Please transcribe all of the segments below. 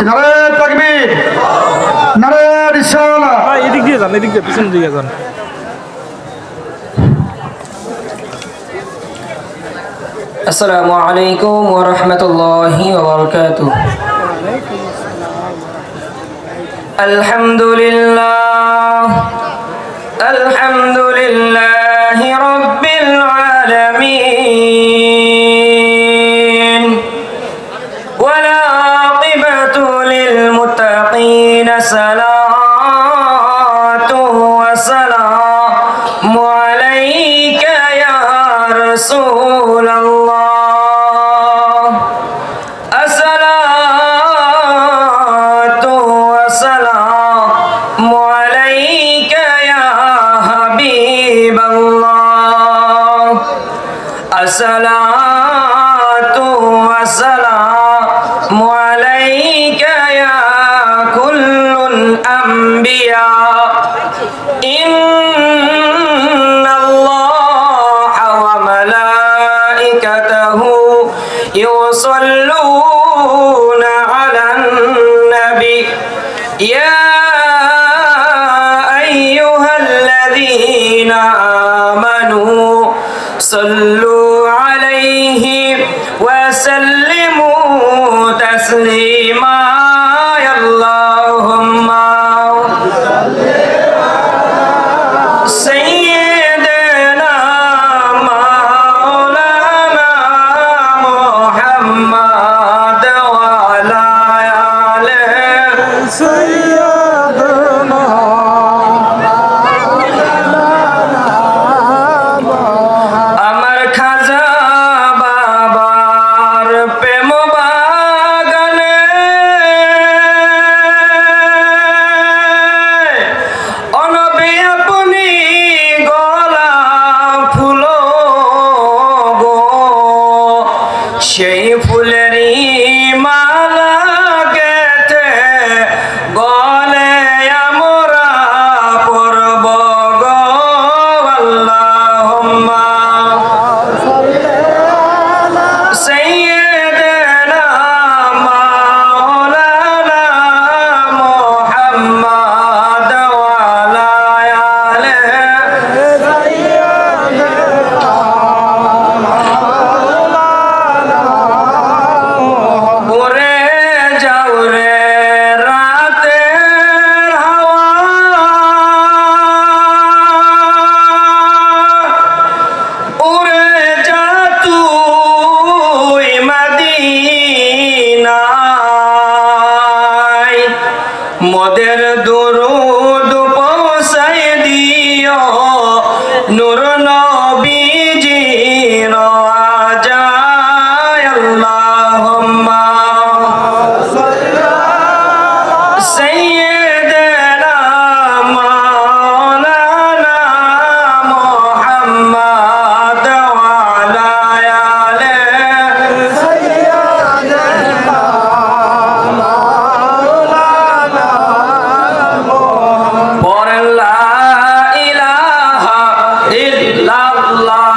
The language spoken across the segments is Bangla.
নারে তাকবীর, নারে রিসালাত। ভাই এদিক দিয়ে যান, এদিক দিয়ে পিছন দিকে যান। আসসালামু আলাইকুম ওয়া রাহমাতুল্লাহি ওয়া বারাকাতুহু। আলহামদুলিল্লাহ আলহামদুলিল্লাহি রাব্বিল আলামিন ওয়াল আকিবাতু লিল মুত্তাকিন সালাতু ওয়া সালামু আলাইকা ইয়া রাসূলাল্লাহ। الصلاة والسلام عليك يا كل الأنبياء إن الله وملائكته يصلون على النبي يا أيها الذين آمنوا صلوا عليه وسلموا تسليما اللهم سيدنا مولانا محمد وعلى آله سيدنا আমার খাজা বাবার প্রেম বাগানে অনবে আপনি গোলাপ ফুল গো সেই ফুলেরই মালা গেথে গলে আমরা পরব গো আল্লাহুম্মা سيدنا مولانا محمد وعلى آله উড়ে যাও রে রাতের হাওয়া উড়ে যা তুই মদিনায় মোদের দুরুদ পৌঁছাই দিও নূর নবীজির আজায় আল্লাহুম্মা সাইয়্যিদানা মাওলানা মুহাম্মদ ওয়া আলা আলিহি পড়েন লা ইলাহা ইল্লাল্লাহ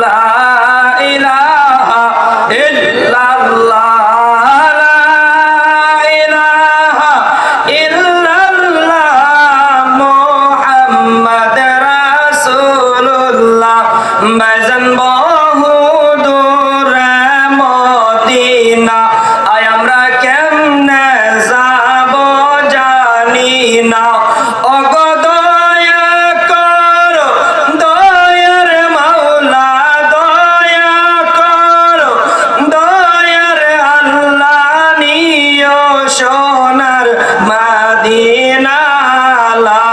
লা ইলাহা ইল্লাল্লাহ লা ইলাহা ইল্লাল্লাহ মুহাম্মদ রাসূলুল্লাহ বাইজান বহুদূরে মদিনা আয় আমরা কেমনে যাব জানি না ওগো দয়া করো দয়ার মাওলা দয়া করো দয়ার আল্লাহ নিও সোনার মদিনা লা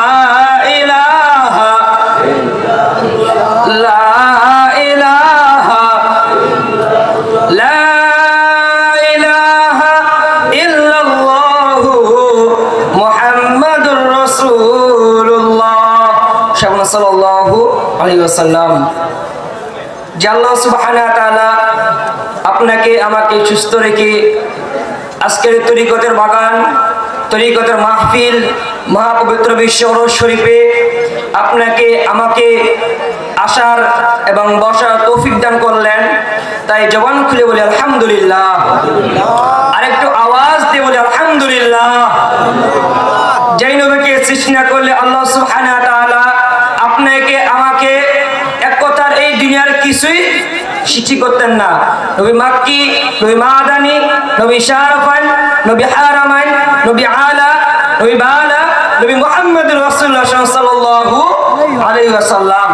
ইলাহা লা ইলাহা লা ইলাহা ইল্লাল্লাহু মুহাম্মাদুর রাসূলুল্লাহ সাল্লাল্লাহু আলাইহি ওয়াসাল্লাম। যে আল্লাহ সুবহানাহু ওয়া তাআলা আপনাকে আমাকে সুস্থ রেখে আজকের তরিকতের বাগান তরিকতের মাহফিল মহাপবিত্র বিশ্ব ওরস শরীফে আপনাকে আমাকে আসার এবং বসার তৌফিক দান করলেন। তাই জবান খুলে বলি আলহামদুলিল্লাহ, আরেকটু আওয়াজ দিয়ে বলি আলহামদুলিল্লাহ। না করলে আল্লাহ সুবহানাহু ওয়া তাআলা আপনাকে আমাকে এক কথার এই দুনিয়ার কিছুই সৃষ্টি করতেন না। নবী মাক্কি, নবী মাদানী, নবী শারফান, নবী হারামাইন, নবী আলা, নবী বালা, নবী মুহাম্মদুর রাসূলুল্লাহ সাল্লাল্লাহু আলাইহি ওয়াসাল্লাম।